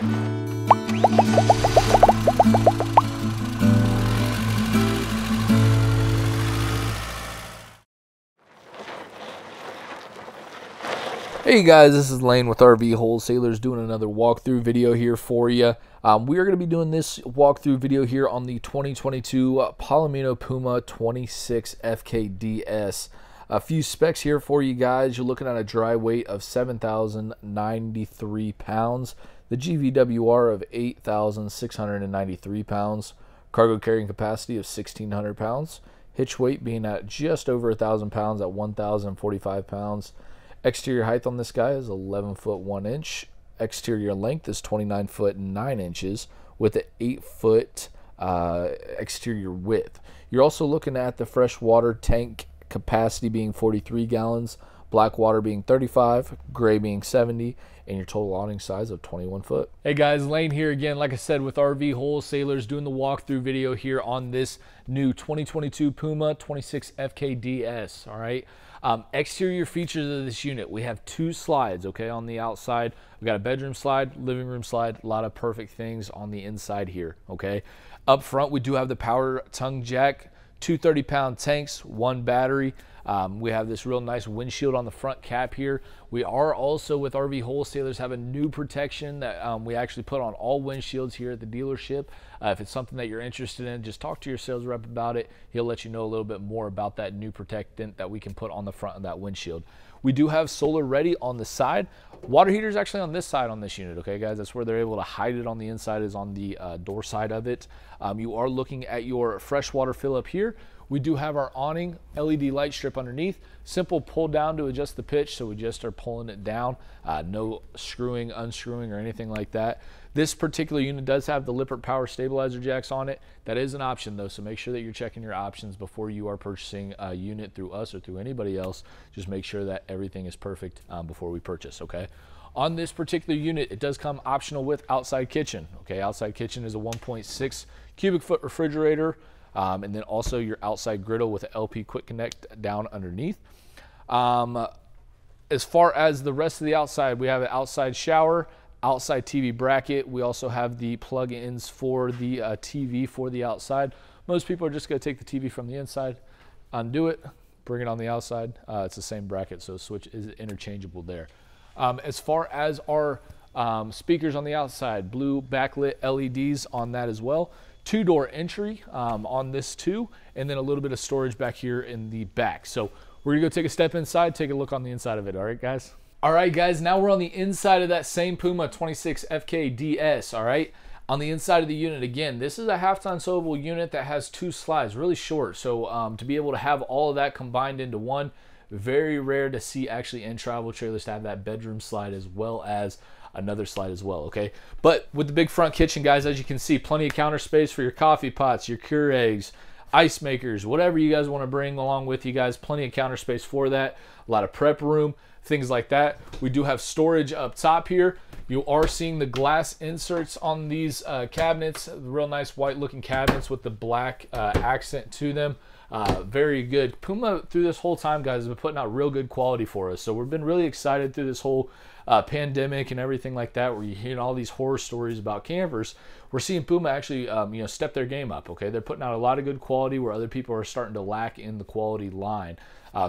Hey guys, this is Lane with RV Wholesalers doing another walkthrough video here for you. We are going to be doing this walkthrough video here on the 2022 Palomino Puma 26FKDS. A few specs here for you guys. You're looking at a dry weight of 7,093 pounds, the GVWR of 8,693 pounds, cargo carrying capacity of 1,600 pounds, hitch weight being at just over 1,000 pounds at 1,045 pounds. Exterior height on this guy is 11 foot 1 inch. Exterior length is 29 foot 9 inches with an 8 foot exterior width. You're also looking at the freshwater tank capacity being 43 gallons, black water being 35, gray being 70, and your total awning size of 21 foot. Hey guys, Lane here again, like I said, with RV Wholesalers doing the walkthrough video here on this new 2022 Puma 26FKDS, all right? Exterior features of this unit, we have two slides, okay, on the outside. We got a bedroom slide, living room slide, a lot of perfect things on the inside here, okay? Up front, we do have the power tongue jack, two 30-pound tanks, one battery. We have this real nice windshield on the front cap here. We are also, with RV Wholesalers, have a new protection that we actually put on all windshields here at the dealership. If it's something that you're interested in, just talk to your sales rep about it. He'll let you know a little bit more about that new protectant that we can put on the front of that windshield. We do have solar ready on the side. Water heater is actually on this side on this unit, okay guys? That's where they're able to hide it on the inside, is on the door side of it. You are looking at your freshwater fill up here. We do have our awning LED light strip underneath. Simple pull down to adjust the pitch, so we just are pulling it down. No screwing, unscrewing, or anything like that. This particular unit does have the Lippert power stabilizer jacks on it. That is an option though, so make sure that you're checking your options before you are purchasing a unit through us or through anybody else. Just make sure that everything is perfect before we purchase, okay? On this particular unit, it does come optional with outside kitchen, okay? Outside kitchen is a 1.6 cubic foot refrigerator. And then also your outside griddle with an LP quick connect down underneath. As far as the rest of the outside, we have an outside shower, outside TV bracket. We also have the plug-ins for the TV for the outside. Most people are just going to take the TV from the inside, undo it, bring it on the outside. It's the same bracket, so switch is interchangeable there. As far as our speakers on the outside, blue backlit LEDs on that as well. Two-door entry on this too, and then a little bit of storage back here in the back. So we're gonna go take a step inside, take a look on the inside of it. All right, guys? All right, guys, now we're on the inside of that same Puma 26FKDS, all right? On the inside of the unit, again, this is a half-ton sewable unit that has two slides, really short. So to be able to have all of that combined into one, very rare to see actually in travel trailers to have that bedroom slide as well as another slide as well, okay? But with the big front kitchen, guys, as you can see, plenty of counter space for your coffee pots, your Keurigs, ice makers, whatever you guys want to bring along with you guys, plenty of counter space for that. A lot of prep room, things like that. We do have storage up top here. You are seeing the glass inserts on these cabinets, real nice white looking cabinets with the black accent to them. Very good. Puma through this whole time, guys, has been putting out real good quality for us. So we've been really excited through this whole pandemic and everything like that, where you're hearing all these horror stories about campers. We're seeing Puma actually step their game up, okay? They're putting out a lot of good quality where other people are starting to lack in the quality line.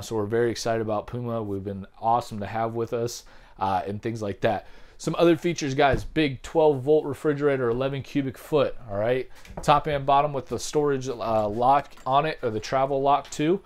So we're very excited about Puma. We've been awesome to have with us and things like that. Some other features, guys, big 12-volt refrigerator, 11 cubic foot, all right? Top and bottom with the storage lock on it, or the travel lock too.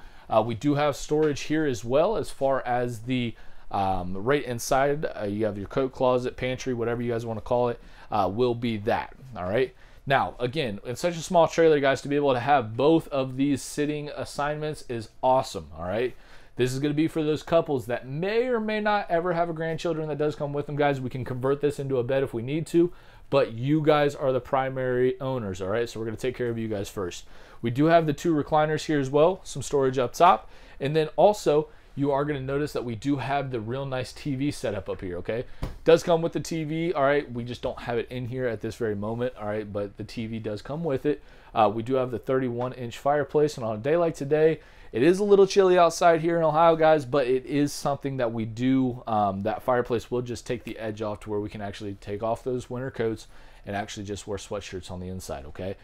We do have storage here as well, as far as the right inside. You have your coat closet, pantry, whatever you guys want to call it, will be that, all right? Now, again, in such a small trailer, guys, to be able to have both of these sitting assignments is awesome, all right? This is going to be for those couples that may or may not ever have a grandchildren that does come with them, guys. We can convert this into a bed if we need to, but you guys are the primary owners, all right? So we're going to take care of you guys first. We do have the two recliners here as well, some storage up top, and then also you are going to notice that we do have the real nice TV setup up here, okay? Does come with the TV, all right? We just don't have it in here at this very moment, all right? But the TV does come with it. We do have the 31-inch fireplace, and on a day like today, it is a little chilly outside here in Ohio, guys, but it is something that we do. That fireplace will just take the edge off to where we can actually take off those winter coats and actually just wear sweatshirts on the inside, okay?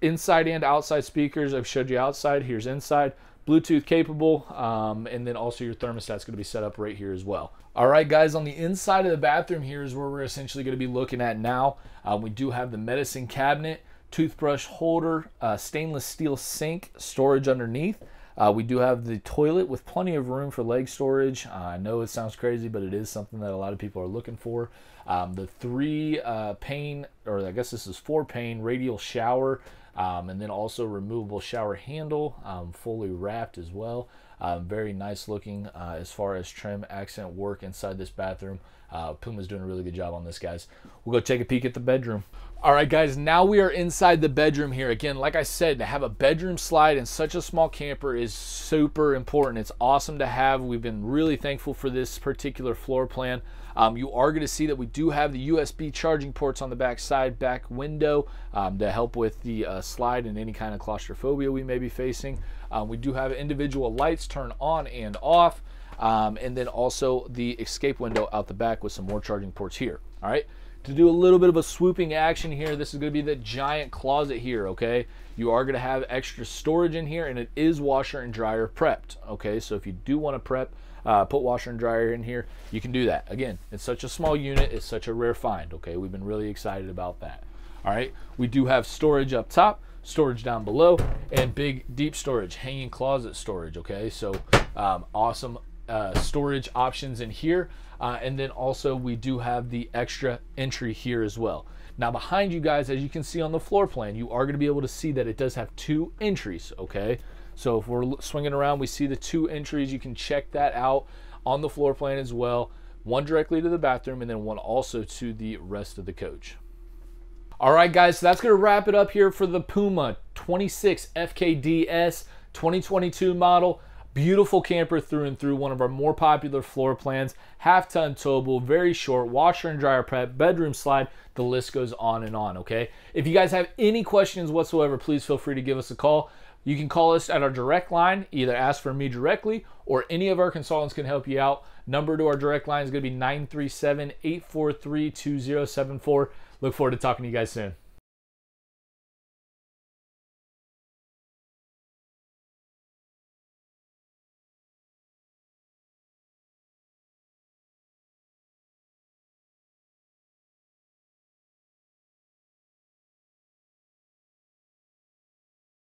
Inside and outside speakers, I've showed you outside. Here's inside. Bluetooth capable, and then also your thermostat's going to be set up right here as well. All right, guys, on the inside of the bathroom here is where we're essentially going to be looking at now. We do have the medicine cabinet, toothbrush holder, stainless steel sink, storage underneath. We do have the toilet with plenty of room for leg storage. I know it sounds crazy, but it is something that a lot of people are looking for. The 3-pane, or I guess this is 4-pane radial shower, and then also removable shower handle, fully wrapped as well. Very nice looking as far as trim accent work inside this bathroom. Puma's doing a really good job on this, guys. We'll go take a peek at the bedroom. All right, guys, now we are inside the bedroom here. Again, like I said, to have a bedroom slide in such a small camper is super important. It's awesome to have. We've been really thankful for this particular floor plan. You are going to see that we do have the USB charging ports on the back side, back window, to help with the slide and any kind of claustrophobia we may be facing. We do have individual lights turn on and off, and then also the escape window out the back with some more charging ports here. All right. To do a little bit of a swooping action here, this is going to be the giant closet here, okay? You are going to have extra storage in here, and it is washer and dryer prepped, okay? So if you do want to prep, put washer and dryer in here, you can do that. Again, it's such a small unit, it's such a rare find, okay? We've been really excited about that. All right, we do have storage up top, storage down below, and big deep storage, hanging closet storage, okay? So awesome storage options in here. And then also we do have the extra entry here as well. Now behind you guys, as you can see on the floor plan, you are going to be able to see that it does have 2 entries, okay? So if we're swinging around, we see the 2 entries. You can check that out on the floor plan as well. One directly to the bathroom and then one also to the rest of the coach. All right, guys, so that's going to wrap it up here for the Puma 26FKDS 2022 model. Beautiful camper through and through, one of our more popular floor plans, half-ton towable, very short, washer and dryer prep, bedroom slide, the list goes on and on, okay? If you guys have any questions whatsoever, please feel free to give us a call. You can call us at our direct line, either ask for me directly or any of our consultants can help you out. Number to our direct line is going to be 937-843-2074. Look forward to talking to you guys soon.